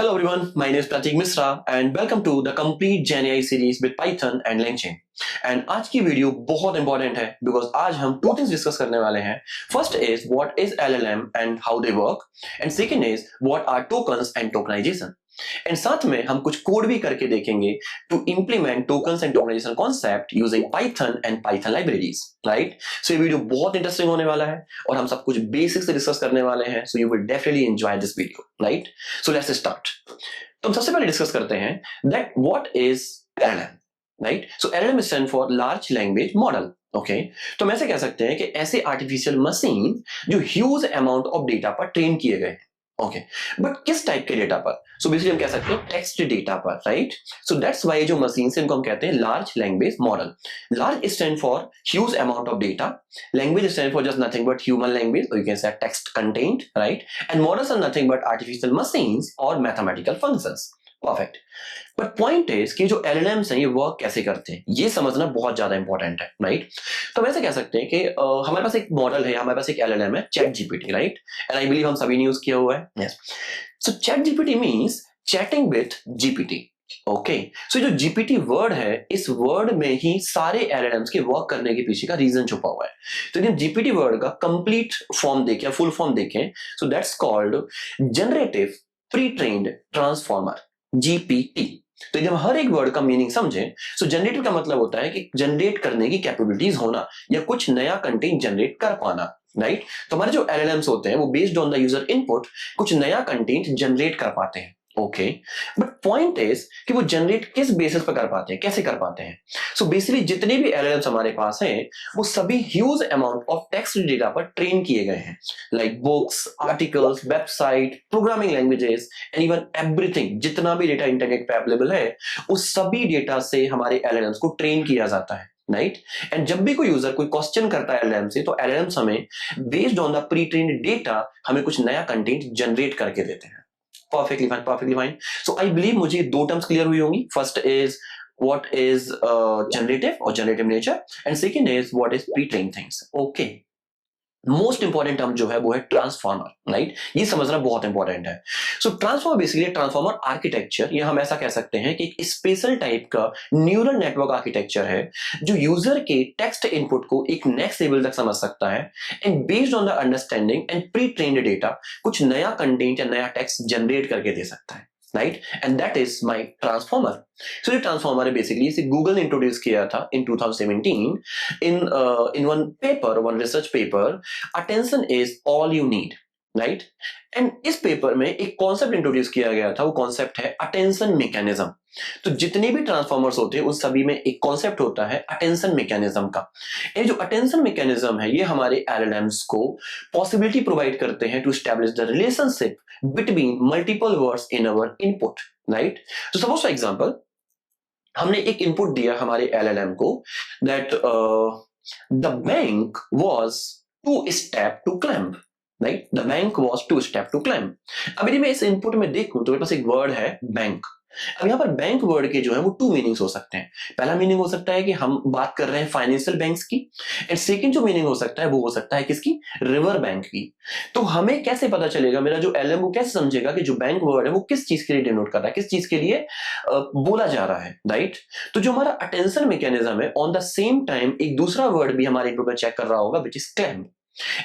Hello everyone, my name is Pratik Misra and welcome to the complete GenAI series with Python and LangChain. And आज की video बहुत important है because आज हम two things discuss करने वाले हैं. First is what is LLM and how they work and second is what are tokens and tokenization. And साथ में हम कुछ कोड भी करके देखेंगे to implement tokens and tokenization concept using Python and Python libraries. Right, so ये video बहुत interesting होने वाला है और हम सब कुछ बेसिक से डिस्कस करने वाले हैं. So you will definitely enjoy this video. Right, so let's start. तो हम सबसे पहले डिस्कस करते हैं that what is LLM. Right, so LLM stand for large language model. Okay, तो हम ऐसे कह सकते हैं कि ऐसे आर्टिफिशियल मशीन जो ह्यूज अमाउंट ऑफ डेटा पर ट्रेन किए गए हैं. ओके, बट किस टाइप के डेटा पर? सो बेसिकली हम कह सकते हैं टेक्स्ट डेटा पर. राइट, सो दैट्स व्हाई जो मशीन से इनको हम कहते हैं large language model. Large stand for huge amount of data, language stand for just nothing but human language और you can say text content. Right, and models are nothing but artificial machines और mathematical functions. Perfect. But point is कि जो LLMs हैं ये work कैसे करते हैं ये समझना बहुत ज्यादा इंपॉर्टेंट है. राइट, तो हम ऐसे कह सकते हैं कि हमारे पास एक मॉडल है, हमारे पास एक LLM है ChatGPT. Right, and I believe हम सभी ने यूज किया हुआ है. Yes, so ChatGPT means chatting with GPT. Okay, so जो GPT वर्ड है इस वर्ड में ही सारे LLMs के वर्क करने के पीछे का रीजन छुपा हुआ है. तो यदि GPT वर्ड का कंप्लीट फॉर्म देखें, फुल फॉर्म देखें, so that's called generative pre trained transformer, GPT. तो जब हर एक वर्ड का मीनिंग समझें, सो जनरेटिव का मतलब होता है कि जनरेट करने की कैपेबिलिटीज होना या कुछ नया कंटेंट जनरेट कर पाना. राइट, तो हमारे जो LLMs होते हैं वो based on the user input कुछ नया कंटेंट जनरेट कर पाते हैं. ओके, बट पॉइंट इज कि वो जनरेट किस बेसिस पर कर पाते हैं, कैसे कर पाते हैं. सो बेसिकली जितने भी LLMs हमारे पास हैं वो सभी huge amount of text data पर ट्रेन किए गए हैं, like books, articles, website, programming languages and even everything. जितना भी डेटा इंटरनेट पे अवेलेबल है उस सभी डेटा से हमारे LLMs को ट्रेन किया जाता है. राइट, एंड जब भी कोई यूजर कोई क्वेश्चन करता है LLM से तो LLMs हमें based on the pre trained data हमें कुछ नया कंटेंट जनरेट करके देते हैं. Perfectly fine, perfectly fine. So I believe मुझे दो टर्म्स क्लियर हुई होंगी. First is what is generative or generative nature and second is what is pre-trained things. Okay, most important term जो है वो है ट्रांसफॉर्मर. राइट, ये समझना बहुत इंपॉर्टेंट है. सो ट्रांसफॉर्मर बेसिकली ट्रांसफॉर्मर आर्किटेक्चर, या हम ऐसा कह सकते हैं कि एक स्पेशल टाइप का न्यूरल नेटवर्क आर्किटेक्चर है जो यूजर के टेक्स्ट इनपुट को एक नेक्स्ट लेवल तक समझ सकता है and based on the understanding and pre trained data कुछ नया कंटेंट या नया टेक्स्ट जनरेट करके दे सकता है. Right, and that is my transformer. So ये ट्रांसफॉर्मर है बेसिकली, इसे गूगल ने इंट्रोड्यूस किया था इन 2017 in one paper, one research paper, attention is all you need. Right, and इस पेपर में एक कॉन्सेप्ट इंट्रोड्यूस किया गया था, वो कॉन्सेप्ट है अटेंशन मैकेनिज्म. तो जितने भी ट्रांसफॉर्मर्स होते हैं उस सभी में एक कॉन्सेप्ट होता है अटेंशन मैकेनिज्म का. ये जो अटेंशन मैकेनिज्म है ये हमारे LLMs को पॉसिबिलिटी प्रोवाइड करते हैं to establish the relationship between multiple words in our input. Right, तो सपोज फॉर एग्जांपल हमने एक इनपुट दिया हमारे LLM को that the bank was 2 step to climb. Right, the bank was 2 step to climb. अब यदि मैं इस इनपुट में देखूं तो मेरे पास एक वर्ड है बैंक. अब यहाँ पर बैंक वर्ड के जो है वो 2 मीनिंग्स हो सकते हैं. पहला मीनिंग हो सकता है कि हम बात कर रहे हैं फाइनेंशियल बैंक्स की एंड सेकंड जो मीनिंग हो सकता है वो हो सकता है किसकी, रिवर बैंक की. तो हमें कैसे पता चलेगा, मेरा जो LLM वो कैसे समझेगा कि जो बैंक वर्ड है वो किस चीज के लिए डिनोट कर रहा है, किस चीज के लिए बोला जा रहा है. राइट, तो जो हमारा अटेंशन मैकेनिज्म है ऑन द सेम टाइम एक दूसरा वर्ड भी हमारे इनपुट में चेक कर रहा होगा विच इज क्लैम्ब.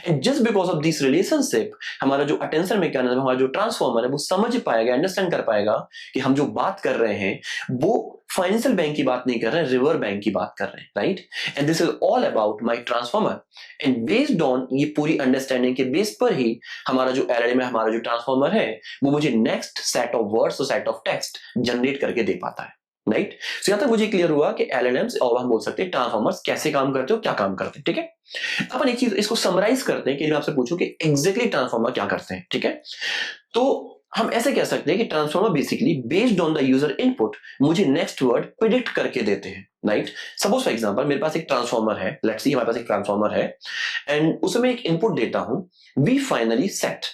And just because of this relationship हमारा जो अटेंशन मैकेनिज्म, हमारा जो ट्रांसफॉर्मर है वो समझ पाएगा, अंडरस्टैंड कर पाएगा कि हम जो बात कर रहे हैं वो फाइनेंशियल बैंक की बात नहीं कर रहे हैं, रिवर बैंक की बात कर रहे हैं. Right, and this is all about my transformer and based on ये पूरी अंडरस्टैंडिंग के बेस पर ही हमारा जो LLM है, हमारा जो ट्रांसफॉर्मर है वो मुझे नेक्स्ट सेट ऑफ वर्ड्स और सेट ऑफ टेक्स्ट जनरेट करके दे पाता है. राइट, सो यहां तक मुझे क्लियर हुआ कि LLMs और हम बोल सकते हैं ट्रांसफॉर्मर्स कैसे काम करते हो, क्या काम करते हैं. ठीक है, अपन एक चीज इसको समराइज करते हैं कि मैं आपसे पूछूं कि एग्जैक्टली ट्रांसफॉर्मर क्या करते हैं. ठीक है, तो हम ऐसे कह सकते हैं कि transformer basically based on the user input मुझे नेक्स्ट वर्ड प्रिडिक्ट करके देते हैं. राइट, सपोज फॉर एग्जांपल मेरे पास एक ट्रांसफॉर्मर है, लेट्स सी हमारे पास एक ट्रांसफॉर्मर है एंड उसमें एक इनपुट देता हूं वी फाइनली सेट.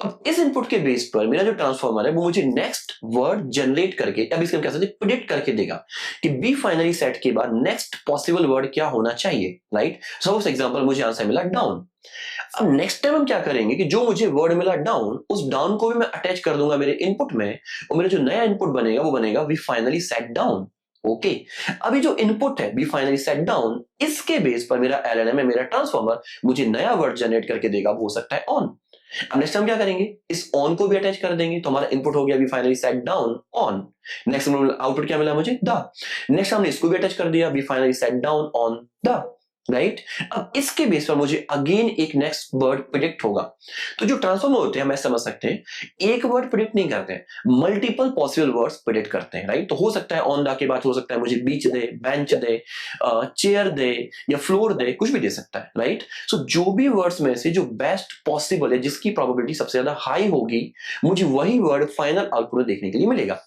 अब इस इनपुट के बेस पर मेरा जो ट्रांसफॉर्मर है वो मुझे नेक्स्ट वर्ड जनरेट करके, अब इसके हम कह सकते हैं प्रिडिक्ट करके देगा कि बी फाइनरी सेट के बाद नेक्स्ट पॉसिबल वर्ड क्या होना चाहिए, राइट। सपोज एग्जांपल मुझे आंसर मिला डाउन। अब नेक्स्ट टाइम हम क्या करेंगे कि जो मुझे वर्ड मिला डाउन, उस डाउन को भी मैं अटैच कर दूंगा मेरे इनपुट में, और मेरा जो नया इनपुट बनेगा वो बनेगा we finally set down. Okay, अभी जो इनपुट है वी फाइनली सेट डाउन, इसके बेस पर मेरा एलएलएम है, मेरा ट्रांसफॉर्मर मुझे नया वर्ड जनरेट करके देगा, वो हो सकता है ऑन। अब नेक्स्ट हम क्या करेंगे, इस ऑन को भी अटैच कर देंगे, तो हमारा इनपुट हो गया we finally set down on. Next output क्या मिला मुझे, द। नेक्स्ट हमने इसको भी अटैच कर दिया, we finally set down on the, right. अब इसके बेस पर मुझे अगेन एक नेक्स्ट वर्ड प्रिडिक्ट होगा। तो जो ट्रांसफॉर्मर होते हैं, हमें समझ सकते हैं एक वर्ड प्रिडिक्ट नहीं करते, मल्टीपल पॉसिबल वर्ड्स प्रिडिक्ट करते हैं, राइट। तो हो सकता है ऑन द के बाद हो सकता है मुझे बीच दे, बेंच दे, चेयर दे या फ्लोर दे, कुछ भी दे सकता है, राइट। सो जो भी वर्ड्स में से जो बेस्ट पॉसिबल है, जिसकी प्रोबेबिलिटी सबसे ज्यादा हाई होगी, मुझे वही वर्ड फाइनल आउटपुट में देखने के लिए मिलेगा।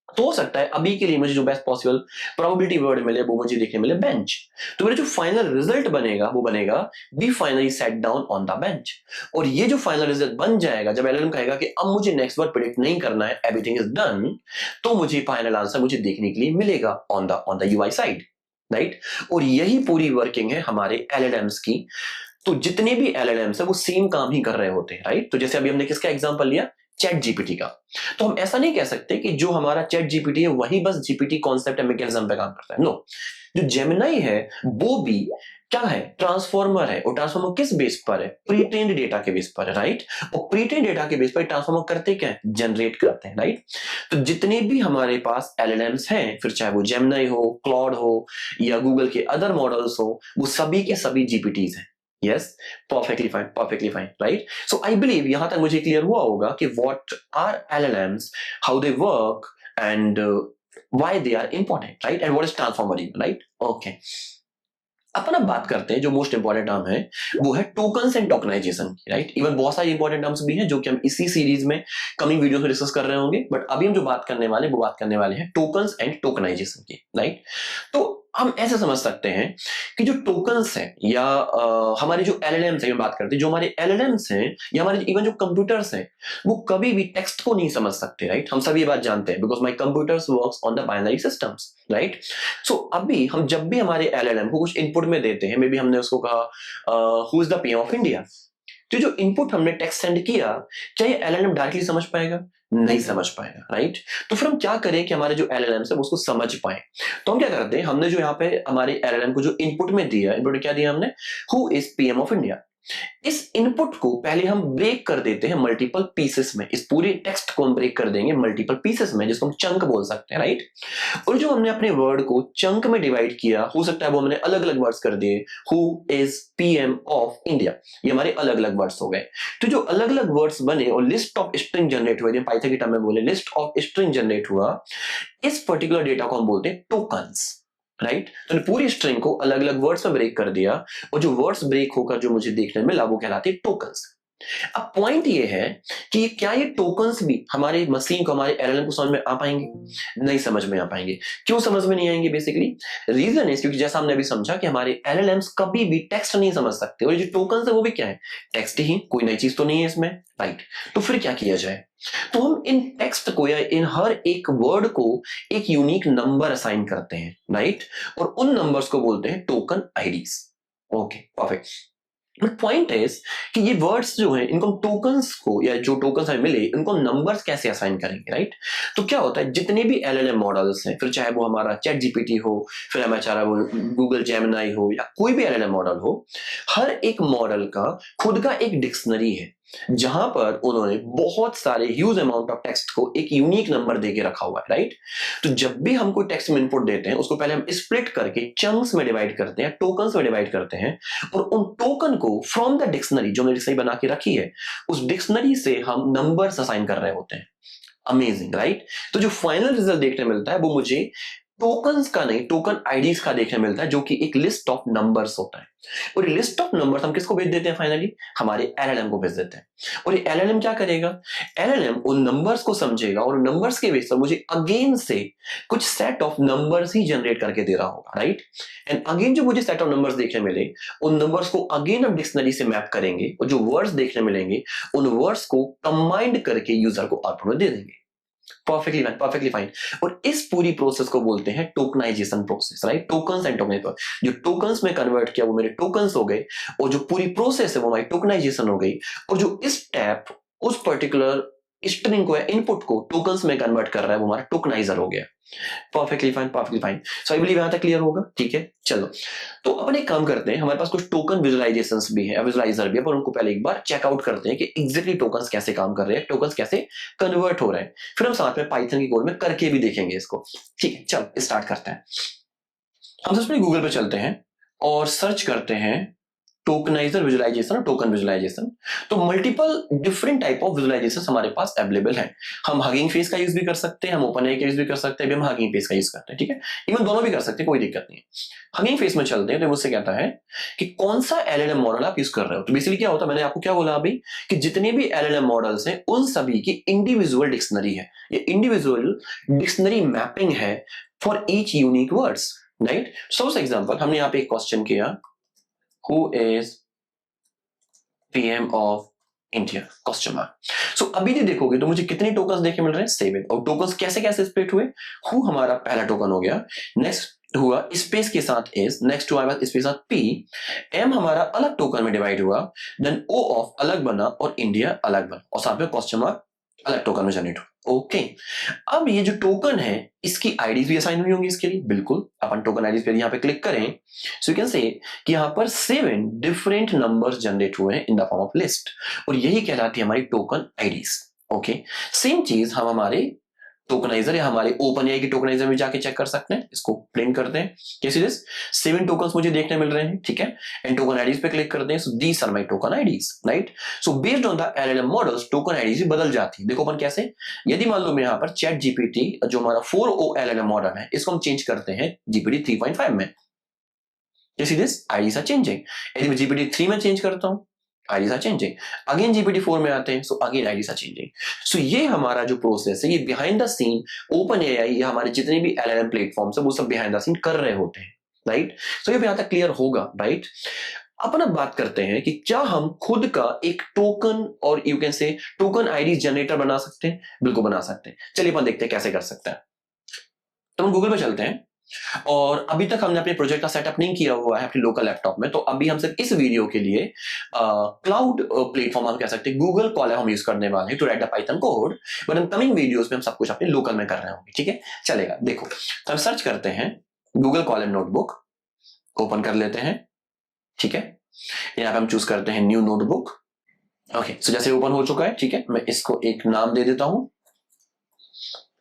तो हो सकता है अभी के लिए मुझे जो बेस्ट पॉसिबल प्रोबेबिलिटी वर्ड मिले वो मुझे देखने मिले बेंच। तो मेरा जो फाइनल रिजल्ट बनेगा वो बनेगा be finally set down on the bench. और ये जो फाइनल रिजल्ट बन जाएगा जब एलएलएम कहेगा कि अब मुझे नेक्स्ट वर्ड प्रेडिक्ट नहीं करना है, एवरीथिंग इज डन, तो मुझे फाइनल आंसर मुझे देखने के लिए मिलेगा on the UI side, right. और यही पूरी वर्किंग है हमारे एलएलएम्स की। तो जितने भी एलएलएम्स है वो सेम काम ही कर रहे होते हैं, राइट। तो जैसे अभी हमने किसका एग्जांपल लिया, चैट जीपीटी का। तो हम ऐसा नहीं कह सकते कि जो हमारा चैट जीपीटी है वही बस जीपीटी कॉन्सेप्ट है, मैकेनिज्म पे काम करता है। नो, जो जेमिनाई है वो भी क्या है, ट्रांसफॉर्मर है। और ट्रांसफॉर्मर किस बेस पर है, प्री ट्रेन्ड डेटा के बेस पर है, राइट। और प्री ट्रेन्ड डेटा के बेस पर ट्रांसफॉर्मर करते क्या है, जनरेट करते हैं, राइट। तो जितने भी हमारे पास एलएलएम्स हैं, फिर चाहे वो जेमिनाई हो, क्लॉड हो या गूगल के अदर मॉडल्स हो, वो सभी के सभी जीपीटीज हैं। Yes, perfectly fine, right? So I believe यहाँ तक मुझे क्लियर हुआ होगा कि what are LLMs, how they work, and why they are important, right? And what is transformer even, right? Okay. अपन अब बात करते हैं जो मोस्ट इंपॉर्टेंट टर्म है, वो है टोकन्स एंड टोकनाइजेशन की, राइट। इवन बहुत सारे इंपॉर्टेंट टर्म्स भी हैं जो कि हम इसी सीरीज में कमिंग वीडियो में डिस्कस कर रहे होंगे, बट अभी हम जो बात करने वाले वो बात करने वाले हैं टोकन्स एंड टोकनाइजेशन की, राइट। तो हम ऐसे समझ सकते हैं कि जो टोकन्स हैं या हमारे जो एलएलएम्स हैं, बात करते हैं जो हमारे एलएलएम्स हैं या हमारे इवन जो कंप्यूटर्स हैं, वो कभी भी टेक्स्ट को नहीं समझ सकते, राइट। हम सभी ये बात जानते हैं, because my computers works on the binary systems, right. So अभी हम जब भी हमारे एलएलएम को कुछ इनपुट में देते हैं, मे बी हमने उसको कहा who is the PM of India, तो जो इनपुट हमने टेक्स्ट सेंड किया, क्या ये एलएलएम डायरेक्टली समझ पाएगा, नहीं समझ पाएगा, राइट। तो फिर हम क्या करें कि हमारे जो एलएलएम है वो उसको समझ पाए। तो हम क्या करते हैं, हमने जो यहाँ पे हमारे एलएलएम को जो इनपुट में दिया, इनपुट क्या दिया हमने, who is PM of India. इस इनपुट को पहले हम ब्रेक कर देते हैं मल्टीपल पीसेस में, इस पूरे टेक्स्ट को हम ब्रेक कर देंगे मल्टीपल पीसेस में, जिसको हम चंक बोल सकते हैं, राइट। और जो हमने अपने वर्ड को चंक में डिवाइड किया, हो सकता है वो हमने अलग अलग वर्ड्स कर दिए, who is PM of India, ये हमारे अलग अलग वर्ड्स हो गए। तो जो अलग अलग वर्ड्स बने और लिस्ट ऑफ स्ट्रिंग जनरेट हुए, पाइथन की टर्म में बोले लिस्ट ऑफ स्ट्रिंग जनरेट हुआ, इस पर्टिकुलर डेटा को हम बोलते हैं टोकन्स, राइट। तो पूरी स्ट्रिंग को अलग अलग वर्ड्स में ब्रेक कर दिया, और जो वर्ड्स ब्रेक होकर जो मुझे देखने मिला वो कहलाते हैं टोकन्स। अब पॉइंट ये है कि क्या ये टोकन्स भी हमारे मशीन को, हमारे एलएलएम को समझ में आ पाएंगे, नहीं समझ में आ पाएंगे। क्यों समझ में नहीं आएंगे, बेसिकली रीजन है क्योंकि जैसा हमने अभी समझा कि हमारे एलएलएम्स कभी भी टेक्स्ट नहीं समझ सकते, और ये जो टोकन्स है वो भी क्या है, टेक्स्ट ही, कोई नई चीज तो नहीं है इसमें, राइट। तो फिर क्या किया जाए, तो हम इन टेक्स्ट को या इन हर एक वर्ड को एक यूनिक नंबर असाइन करते हैं, राइट। और उन नंबर्स को बोलते हैं token IDs. Okay, perfect. Point is कि ये वर्ड्स जो हैं, इनको टोकन्स को, या जो टोकन्स हमें मिले इनको नंबर्स कैसे असाइन करेंगे, राइट। तो क्या होता है, जितने भी एलएलएम मॉडल्स हैं, फिर चाहे वो हमारा चैट जीपीटी हो, फिर हमारा चाहे वो गूगल जेमिनाई हो, या कोई भी एलएलएम मॉडल हो, हर एक मॉडल का खुद का एक डिक्शनरी है, जहां पर उन्होंने बहुत सारे ह्यूज अमाउंट ऑफ टेक्स्ट को एक यूनिक नंबर देके रखा हुआ है, राइट। तो जब भी हम कोई टेक्स्ट में इनपुट देते हैं, उसको पहले हम स्प्लिट करके चंक्स में डिवाइड करते हैं, टोकन्स में डिवाइड करते हैं, और उन टोकन को फ्रॉम द डिक्शनरी जो हमने डिक्शनरी बना के रखी है, उस डिक्शनरी से हम नंबर्स असाइन कर रहे होते हैं। Amazing, right. तो जो फाइनल रिजल्ट देखने मिलता है वो मुझे टोकन्स का नहीं, टोकन आईडीज का देखने मिलता है, जो कि एक लिस्ट ऑफ नंबर्स होता है। और ये लिस्ट ऑफ नंबर्स हम किसको भेज देते हैं? फाइनली हमारे एलएलएम को भेज देते हैं। और ये एलएलएम क्या करेगा? एलएलएम उन नंबर्स को समझेगा और नंबर्स के बेस पर मुझे अगेन से कुछ set of numbers he generate करके दे रहा होगा, राइट? एंड अगेन जो मुझे सेट ऑफ नंबर्स देखने मिले, उन नंबर्स को अगेन हम डिक्शनरी से मैप करेंगे और जो वर्ड्स देखने मिलेंगे उन वर्ड्स को कंबाइंड करके यूजर को आउटपुट में दे देंगे। Perfectly fine. और इस पूरी प्रोसेस को बोलते हैं tokenization process, right? Tokens and token, जो टोकन्स में कन्वर्ट किया वो मेरे टोकन्स हो गए, और जो पूरी प्रोसेस है वो हमारी टोकनाइजेशन हो गई। और जो इस टैप उस पर्टिकुलर स्ट्रिंग को या इनपुट को टोकन्स में कन्वर्ट कर रहा है वो हमारा टोकनाइजर हो गया। Perfectly fine. So I believe यहां तक क्लियर होगा, ठीक है? चलो, तो अपन एक काम करते हैं, हमारे पास कुछ टोकन विजुअलाइजेशंस भी है, विजुअलाइजर भी है, पर उनको पहले एक बार चेकआउट करते हैं कि एग्जैक्टली टोकन्स कैसे काम कर रहे हैं, टोकन्स कैसे कन्वर्ट हो रहे हैं। फिर हम साथ में पाइथन की कोड में करके भी देखेंगे इसको, ठीक है? चलो स्टार्ट करते हैं। हम सबसे पहले गूगल पे चलते हैं और सर्च करते हैं टोकनाइजर विजुअलाइजेशन और टोकन विजुअलाइजेशन। तो multiple different type of visualization हमारे पास अवेलेबल है। हम हगिंग फेस का यूज भी कर सकते हैं, हम ओपन एआई का यूज भी कर सकते हैं, अभी हम हगिंग फेस का यूज करते हैं, ठीक है? इवन दोनों भी कर सकते हैं, कोई दिक्कत नहीं है। हगिंग फेस में चलते हैं तो मुझसे कहता है कि कौन सा एलएलएम मॉडल आप यूज कर रहे हो। तो बेसिकली क्या होता है, मैंने आपको क्या बोला अभी, कि जितने भी एलएलएम मॉडल्स हैं उन सभी की इंडिविजुअल डिक्शनरी है, ये इंडिविजुअल डिक्शनरी मैपिंग है for each unique words, right? So for example हमने यहाँ पे एक क्वेश्चन किया, who is PM of India, question mark. So अभी जो देखोगे तो मुझे कितने टोकन्स देखे मिल रहे हैं? 7। और टोकन्स कैसे कैसे स्प्लिट हुए? हु हमारा पहला टोकन हो गया, नेक्स्ट हुआ स्पेस के साथ इज, नेक्स्ट हुआ स्पेस के साथ पी, एम हमारा अलग टोकन में डिवाइड हुआ, देन ओ ऑफ अलग बना और इंडिया अलग बना, और साथ में क्वेश्चन मार्क अलग टोकन में जनरेट हुआ। ओके, अब ये जो टोकन है इसकी आईडीज भी असाइन हुई होंगी इसके लिए, बिल्कुल। अपन टोकन आईडीज पे यहाँ पे क्लिक करें, सो यू कैन से कि यहाँ पर 7 डिफरेंट नंबर्स जनरेट हुए हैं in the form of list, और यही कहलाती है हमारी टोकन आईडीज। ओके, सेम चीज हम हमारे टोकनाइजर या हमारे ओपन एआई की टोकनाइजर में जाके चेक कर सकते हैं। इसको प्रिंट करते हैं, कैसे दिस 7 टोकन्स मुझे देखने मिल रहे हैं, ठीक है? एंड टोकन आईडीज पे क्लिक करते हैं, so these are my token IDs, right? So based on the LLM models token IDs भी बदल जाती है। देखो अपन कैसे, यदि मान लो मैं यहाँ पर चैट जीपीटी जो हमारा 4o एलएलएम मॉडल है इसको हम चेंज करते हैं जीपीटी 3.5 में, जैसे दिस आईडीज आर चेंजिंग। यदि मैं जीपीटी 3 में चेंज करता हूँ, IDs are changing. Again GPT 4 में आते हैं, so again IDs are changing. So ये हमारा जो प्रोसेस है, ये behind the scene OpenAI या हमारे जितने भी एलएलएम प्लेटफॉर्म्स है वो सब बिहाइंड द सीन कर रहे होते हैं, राइट? सो ये यहां तक क्लियर होगा, राइट? अपन अब बात करते हैं कि क्या हम खुद का एक टोकन और यू कैन से टोकन आईडी जनरेटर बना सकते हैं? बिल्कुल बना सकते हैं। चलिए अपन देखते हैं कैसे कर सकते हैं। तो हम गूगल पे चलते हैं, और अभी तक हमने अपने प्रोजेक्ट का सेटअप नहीं किया हुआ है अपने लोकल लैपटॉप में, तो अभी हम सिर्फ इस वीडियो के लिए क्लाउड प्लेटफॉर्म हम कह सकते हैं गूगल कॉलम हम यूज करने वाले हैं to write the Python code, but in coming videos में हम सब कुछ अपने लोकल में कर रहे होंगे, ठीक है? चलेगा। देखो, तो हम सर्च करते हैं गूगल कॉलम नोटबुक, ओपन कर लेते हैं, ठीक है? यहाँ पे हम चूज करते हैं न्यू नोटबुक। ओके, सो जैसे ओपन हो चुका है, ठीक है? मैं इसको एक नाम दे देता हूं,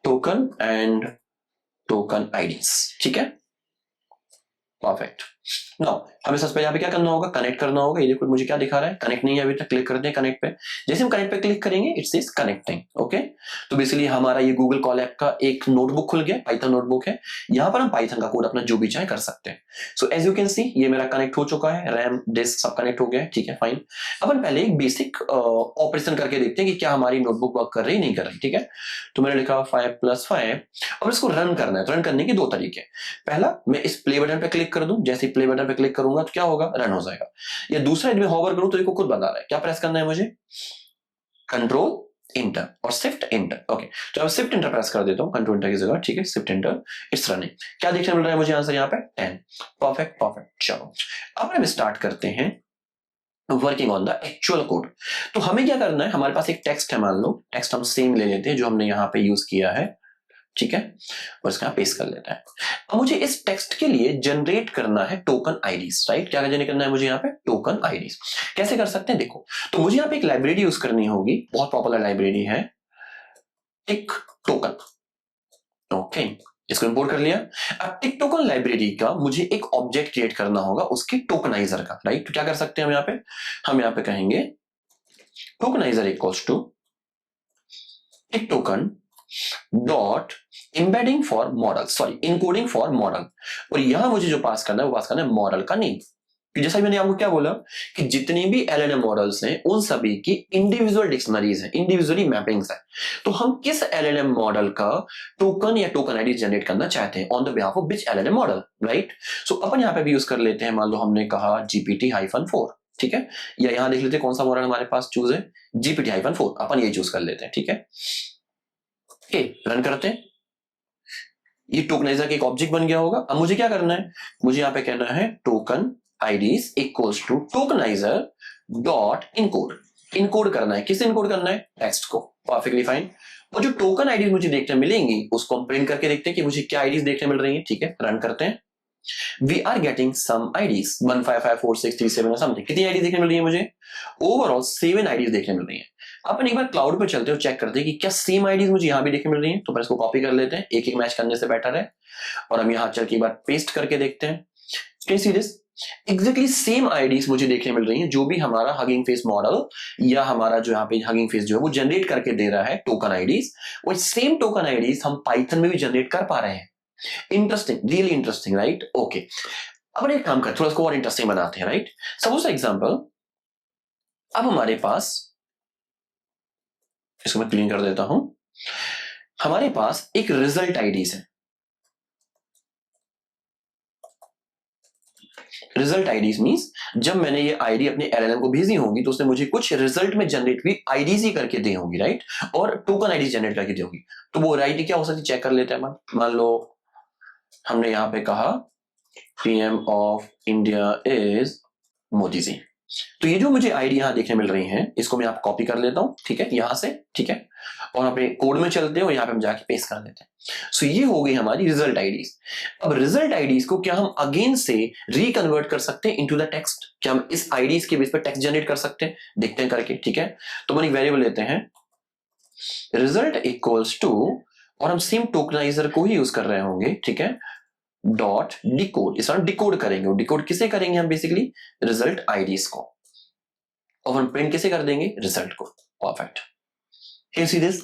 टोकन एंड टोकन आईडीज, ठीक है? परफेक्ट। नाउ हमें सबसे पहले यहाँ पे क्या करना होगा? कनेक्ट करना होगा। ये देखो मुझे क्या दिखा रहा है, कनेक्ट नहीं है अभी तक। क्लिक करते हैं कनेक्ट पे। जैसे हम कनेक्ट पे क्लिक करेंगे इट सेज कनेक्टिंग। ओके, तो बेसिकली हमारा ये गूगल कॉलैब का एक नोटबुक खुल गया, पाइथन नोटबुक है। यहाँ पर हम पाइथन का कोड अपना जो भी चाहे कर सकते हैं। So as you can see ये मेरा कनेक्ट हो चुका है, रैम डिस्क सब कनेक्ट हो गया है, ठीक है? फाइन। अपन पहले एक बेसिक ऑपरेशन करके देखते हैं कि क्या हमारी नोटबुक वर्क कर रही नहीं कर रही, ठीक है? तो मैंने लिखा 5+5 और इसको रन करना है। तो रन करने के 2 तरीके। पहला, मैं इस प्ले बटन पे क्लिक कर दूं, जैसे प्ले बटन पे क्लिक करूंगा तो क्या होगा? रन हो जाएगा। या दूसरा, यदि मैं होवर करूं तो देखो खुद बता रहा है। क्या प्रेस करना है मुझे? कंट्रोल इंटर और शिफ्ट इंटर। ओके, तो अब शिफ्ट इंटर प्रेस कर देता हूं कंट्रोल इंटर की जगह, ठीक है? Shift inter, it's running. क्या देखने मिल रहा है मुझे आंसर यहाँ पे? 10। परफेक्ट। चलो अब हम स्टार्ट करते हैं working on the actual code. तो हमें क्या करना है, हमारे पास एक टेक्स्ट है, मान लो टेक्स्ट हम सेम ले लेते हैं जो हमने यहाँ पे यूज किया है, ठीक है? और इसका पेस्ट कर लेता है। अब मुझे इस टेक्स्ट के लिए जनरेट करना है टोकन आईडीज, राइट? क्या जनरेट करना है मुझे यहाँ पे? Token IDs. कैसे कर सकते हैं? देखो, तो मुझे यहाँ पे एक लाइब्रेरी यूज करनी होगी, बहुत पॉपुलर लाइब्रेरी है टिक टोकन। ओके, इसको इंपोर्ट कर लिया। अब टिक टोकन लाइब्रेरी का मुझे एक ऑब्जेक्ट क्रिएट करना होगा उसके टोकनाइजर का, राइट? तो क्या कर सकते हैं हम यहाँ पे? हम यहाँ पे कहेंगे tokenizer equals to tiktoken dot embedding for model, sorry encoding for model, और यहां मुझे जो पास करना है वो पास करना है मॉडल का नेम। कि जैसा मैंने आपको क्या बोला कि जितनी भी एलएलएम मॉडल्स हैं उन सभी की इंडिविजुअल डिक्शनरीज हैं, इंडिविजुअली मैपिंग्स हैं। तो हम किस एलएलएम मॉडल का टोकन या टोकन आईडी जनरेट करना चाहते हैं on the behalf of which LLM model, right. So अपन यहाँ पे भी यूज कर लेते हैं, मान लो हमने कहा GPT-4, ठीक है, या यहां देख लेते हैं कौन सा मॉडल हमारे पास चूज है, GPT-4, अपन ये चूज कर लेते हैं, ठीक है। ओके, रन करते हैं। ये टोकनाइजर का एक ऑब्जेक्ट बन गया होगा। अब मुझे क्या करना है, मुझे यहाँ पे कहना है token IDs equals to tokenizer dot encode. Encode करना है, किसे इनकोड करना है, टेक्स्ट को, परफेक्टली फाइन। और जो टोकन आईडीज मुझे देखने मिलेंगी उसको हम प्रिंट करके देखते हैं कि मुझे क्या आईडीज देखने मिल रही है, ठीक है, रन करते हैं। We are getting some IDs 1554637 something. कितनी आईडीज देखने मिल रही है मुझे, ओवरऑल 7 आईडीज देखने मिल रही है। अपन एक बार क्लाउड पे चलते हैं और चेक करते हैं कि क्या सेम आईडीज मुझे यहां भी देखने मिल रही है। तो पर इसको कॉपी कर लेते हैं, एक एक मैच करने से बेटर है। और हम यहां चल के एक बार पेस्ट करके देखते हैं, can see this, exactly same IDs मुझे देखने मिल रही हैं जो भी हमारा हगिंग फेस मॉडल या हमारा जो यहाँ पे हगिंग फेस जो है वो जनरेट करके दे रहा है टोकन आईडीज, वो सेम टोकन आईडीज हम पाइथन में भी जनरेट कर पा रहे हैं। Interesting, really interesting, right. Okay, अब एक काम करते हैं, थोड़ा इसको और इंटरेस्टिंग बनाते हैं, राइट। सपोज एग्जांपल, अब हमारे पास, इसको मैं क्लीन कर देता हूं, हमारे पास एक रिजल्ट आईडीज है। रिजल्ट आईडीज मींस जब मैंने ये आईडी अपने एलएलएम को भेजी होगी तो उसने मुझे कुछ रिजल्ट में जनरेट हुई आईडीज ही करके दी होगी, राइट, और टोकन आईडी जनरेट करके दी होगी। तो वो आईडी क्या हो सकती है, चेक कर लेते हैं। मान लो हमने यहां पे कहा PM of India is Modi ji. तो ये जो मुझे आईडी यहां देखने मिल रही हैं इसको मैं आप कॉपी कर लेता हूं, ठीक है, यहां से, ठीक है, और अपने कोड में चलते हैं और यहां पे हम जाके पेस्ट कर देते हैं। सो ये हो गई हमारी रिजल्ट आईडीज। अब रिजल्ट आईडीज को क्या हम अगेन से रिकन्वर्ट कर सकते हैं इनटू द टेक्स्ट, क्या हम इस आईडीज के बेस पर टेक्स्ट जनरेट कर सकते हैं, देखते हैं करके, ठीक है। तो हम एक वेरिएबल लेते हैं रिजल्ट इक्वल्स टू, और हम सेम टोकनाइजर को ही यूज कर रहे होंगे, ठीक है, डॉट डिकोड। इस बार डिकोड करेंगे, डिकोड किसे करेंगे हम, बेसिकली रिजल्ट आईडीज को, और हम प्रिंट किसे कर देंगे, रिजल्ट को, perfect. Can you see this?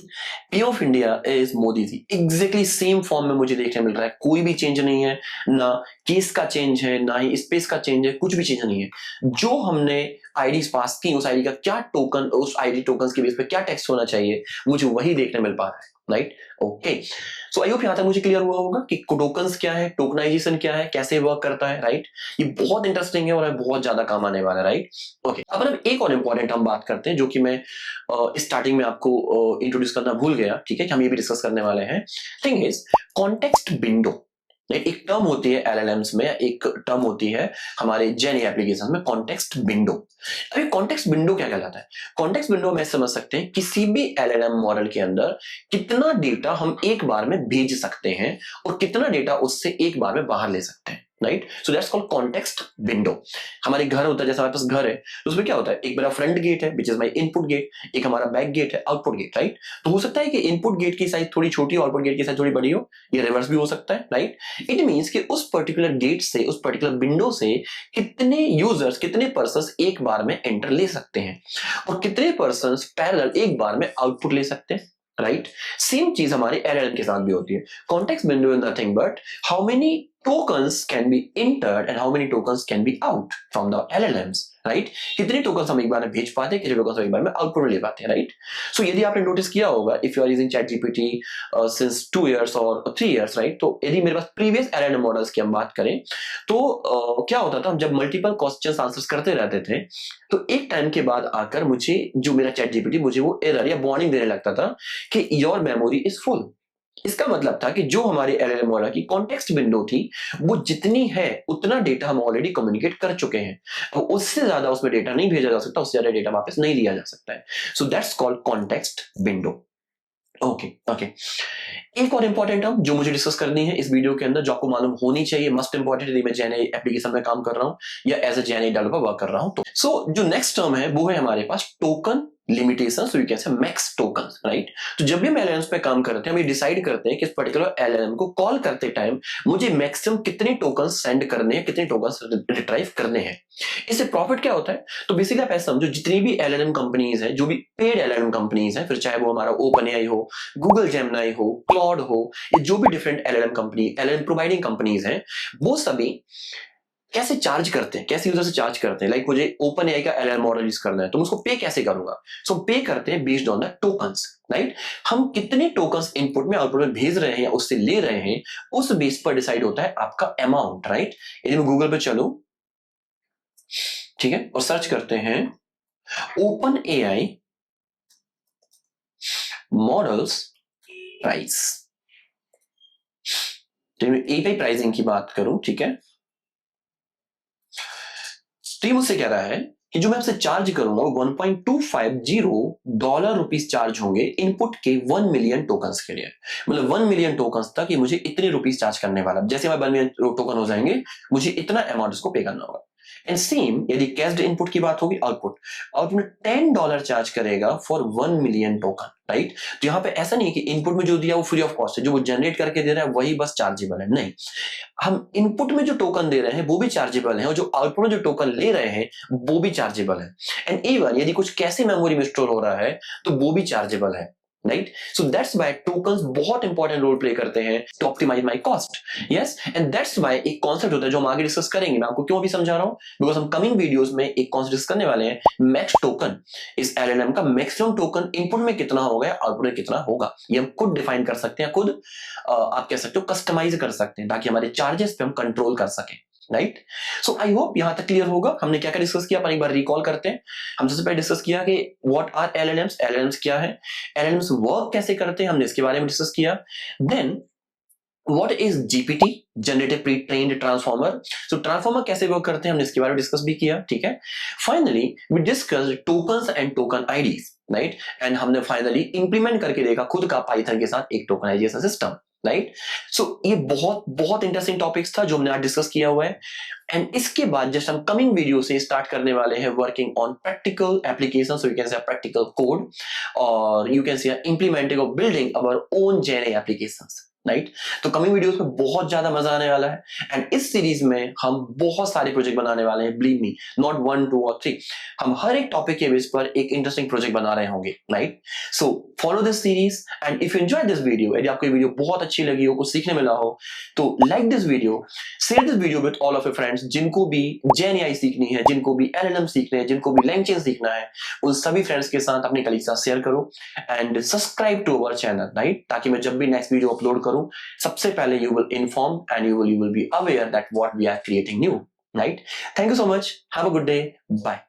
P of India is Modi ji, exactly same form में मुझे देखने मिल रहा है, कोई भी चेंज नहीं है, ना केस का चेंज है, ना ही स्पेस का चेंज है, कुछ भी चेंज नहीं है। जो हमने आईडीज पास की उस आईडी का क्या टोकन, उस आईडी टोकन के बेस पे क्या टेक्स्ट होना चाहिए, मुझे वही देखने मिल पा रहा है, right. Okay, so I hope यहां तक मुझे क्लियर हुआ होगा कि टोकन्स क्या है, टोकनाइजेशन क्या है, कैसे वर्क करता है, राइट। ये बहुत इंटरेस्टिंग है और बहुत ज्यादा काम आने वाला है, राइट। ओके, अब एक और इंपॉर्टेंट हम बात करते हैं जो कि मैं स्टार्टिंग में आपको इंट्रोड्यूस करना भूल गया, ठीक है, कि हम ये भी डिस्कस करने वाले हैं। Thing is context window. एक टर्म होती है एलएलएम्स में, एक टर्म होती है हमारे जेनी एप्लीकेशन में, कॉन्टेक्स्ट विंडो। अभी कॉन्टेक्स्ट विंडो क्या कहलाता है, कॉन्टेक्स्ट विंडो में समझ सकते हैं किसी भी एलएलएम मॉडल के अंदर कितना डेटा हम एक बार में भेज सकते हैं और कितना डेटा उससे एक बार में बाहर ले सकते हैं, right. So that's called context window. हमारे घर होता है, जैसे हमारे पास घर है तो उसमें क्या होता है, एक मेरा फ्रंट गेट है which is my input gate, एक हमारा बैक गेट है आउटपुट गेट, राइट। तो हो सकता है कि इनपुट गेट की साइज थोड़ी छोटी, आउटपुट गेट की साइज थोड़ी बड़ी हो, ये रिवर्स भी हो सकता है, राइट। इट मींस कि उस पर्टिकुलर गेट से, उस पर्टिकुलर विंडो से कितने यूजर्स, कितने पर्संस एक बार में एंटर ले सकते हैं और कितने पर्संस पैरेलल एक बार में आउटपुट ले सकते हैं, राइट। सेम चीज हमारे एलएलएम के साथ भी होती है। Context window is nothing but how many tokens can be entered and how many tokens can be out from the LLMs, right? कितने tokens हम एक बार में भेज पाते हैं, कितने tokens हम एक बार में आउटपुट में ले पाते हैं, right? So यदि आपने नोटिस किया होगा, if you are using ChatGPT since 2 years or 3 years, right? तो यदि मेरे पास previous LLM मॉडल्स की हम बात करें तो क्या होता था, हम जब मल्टीपल क्वेश्चंस आंसर्स करते रहते थे तो एक टाइम के बाद आकर मुझे जो मेरा ChatGPT मुझे वो एरर या वार्निंग देने लगता था कि योर मेमोरी इज फुल। इसका मतलब था कि जो हमारे एलएलएम मॉडल की कॉन्टेक्स्ट विंडो थी वो जितनी है उतना डेटा हम ऑलरेडी कम्युनिकेट कर चुके हैं, तो उससे ज्यादा उसमें डेटा नहीं भेजा जा सकता, उससे ज्यादा डेटा वापस नहीं लिया जा सकता है। सो that's called context window. Okay okay, एक और इंपॉर्टेंट टर्म जो मुझे डिस्कस करनी है इस वीडियो के अंदर, जो आपको मालूम होनी चाहिए, मस्ट इंपॉर्टेंट यदि मैं जेएनआई एप्लीकेशन में काम कर रहा हूं या एज ए जेएनआई डेवलपर वर्क कर रहा हूं तो। सो जो नेक्स्ट टर्म है वो है हमारे पास token limitation, so you can say max tokens, right. तो जब भी हम एलएलएम्स पे काम करते हैं, हम ये डिसाइड करते हैं कि इस पर्टिकुलर एलएलएम को कॉल करते टाइम मुझे मैक्सिमम कितने टोकन्स सेंड करने हैं, कितने टोकन्स रिट्राइव करने हैं। इससे प्रॉफिट क्या होता है? तो बेसिकली आप ऐसा समझो, जितनी भी एलएलएम कंपनीज है, जो भी पेड एलएलएम कंपनीज है, फिर चाहे वो हमारा ओपन एआई हो, गूगल जेमिनी हो, क्लॉड हो, ये जो भी different LLM company, LLM providing companies हैं, वो सभी कैसे चार्ज करते हैं, कैसे यूजर से चार्ज करते हैं। लाइक मुझे ओपन एआई का एलएलएम मॉडल यूज करना है, तो मैं उसको पे कैसे करूंगा? सो पे करते हैं based on the tokens, right. हम कितने टोकन्स इनपुट में आउटपुट में भेज रहे हैं या उससे ले रहे हैं, उस बेस पर डिसाइड होता है आपका अमाउंट, राइट। यदि मैं गूगल पे चलूं, ठीक है, और सर्च करते हैं open AI models price, API pricing की बात करूं, ठीक है, तो ये मुझसे कह रहा है कि जो मैं आपसे चार्ज करूंगा वो $1.250 चार्ज होंगे इनपुट के 1 मिलियन टोकन्स के लिए। मतलब 1 मिलियन टोकन्स तक ये मुझे इतने रुपीस चार्ज करने वाला। जैसे हमारे 1 मिलियन टोकन हो जाएंगे, मुझे इतना अमाउंट उसको पे करना होगा। एंड सेम यदि कैश्ड इनपुट की बात होगी, आउटपुट में $10 चार्ज करेगा फॉर 1 मिलियन टोकन, राइट। तो यहाँ पे ऐसा नहीं है कि इनपुट में जो दिया वो फ्री ऑफ कॉस्ट है, जो वो जनरेट करके दे रहा है वही बस चार्जेबल है, नहीं। हम इनपुट में जो टोकन दे रहे हैं वो भी चार्जेबल है, और जो आउटपुट में जो टोकन ले रहे हैं वो भी चार्जेबल है। एंड इवन यदि कुछ कैसे मेमोरी में स्टोर हो रहा है तो वो भी चार्जेबल है, right. So that's why tokens बहुत इंपॉर्टेंट रोल प्ले करते हैं to optimize my cost. Yes, and that's why एक कॉन्सेप्ट होता है जो हम आगे डिस्कस करेंगे। मैं आपको क्यों भी समझा रहा हूं, बिकॉज हम कमिंग वीडियोस में एक कॉन्सेप्ट डिस्कस करने वाले हैं, मैक्स टोकन। इस एलएलएम का मैक्सिमम टोकन इनपुट में कितना होगा, आउटपुट में कितना होगा, ये हम खुद डिफाइन कर सकते हैं, खुद आप कह सकते हो कस्टमाइज कर सकते हैं, ताकि हमारे चार्जेस पे हम कंट्रोल कर सकें, राइट। सो आई होप यहां तक क्लियर होगा। हमने क्या क्या डिस्कस किया, अपन एक बार रिकॉल करते हैं। हम सबसे पहले डिस्कस किया कि व्हाट आर एलएलएम्स, एलएलएम्स क्या है, एलएलएम्स वर्क कैसे करते हैं, हमने इसके बारे में डिस्कस किया। Then What is GPT, generative pre trained transformer. So transformer कैसे वर्क करते हैं हमने इसके बारे में डिस्कस भी किया, ठीक है। Finally we discuss tokens and token IDs, right. And हमने फाइनली इंप्लीमेंट करके देखा खुद का पाइथन के साथ एक टोकनाइजेशन सिस्टम, राइट। सो ये बहुत बहुत इंटरेस्टिंग टॉपिक्स था जो हमने आज डिस्कस किया हुआ है। एंड इसके बाद जस्ट हम कमिंग वीडियो से स्टार्ट करने वाले हैं working on practical application, so you can say practical code, और यू कैन से इंप्लीमेंटिंग और building our own GenAI applications, right. तो कमिंग वीडियोस में बहुत ज्यादा मजा आने वाला है। एंड इस सीरीज में हम बहुत सारे प्रोजेक्ट बनाने वाले हैं, बिलीव मी, नॉट 1, 2 और 3। हम हर एक टॉपिक के बेस पर एक इंटरेस्टिंग प्रोजेक्ट बना रहे होंगे, right. So follow this series, and if you enjoy this video, यदि आपको ये वीडियो बहुत अच्छी लगी हो, कुछ सीखने मिला हो, तो like this video, share this video with all of your friends, जिनको भी जेएनआई सीखनी है, जिनको भी एलएलएम सीखने हैं, जिनको भी लैंगचेन सीखना है, उन सभी फ्रेंड्स के साथ, अपने कलीग के साथ शेयर करो। And subscribe to our channel, right, ताकि मैं जब भी नेक्स्ट वीडियो अपलोड करूं, सबसे पहले you will inform and you will be aware that what we are creating new, right? Thank you so much. Have a good day. Bye.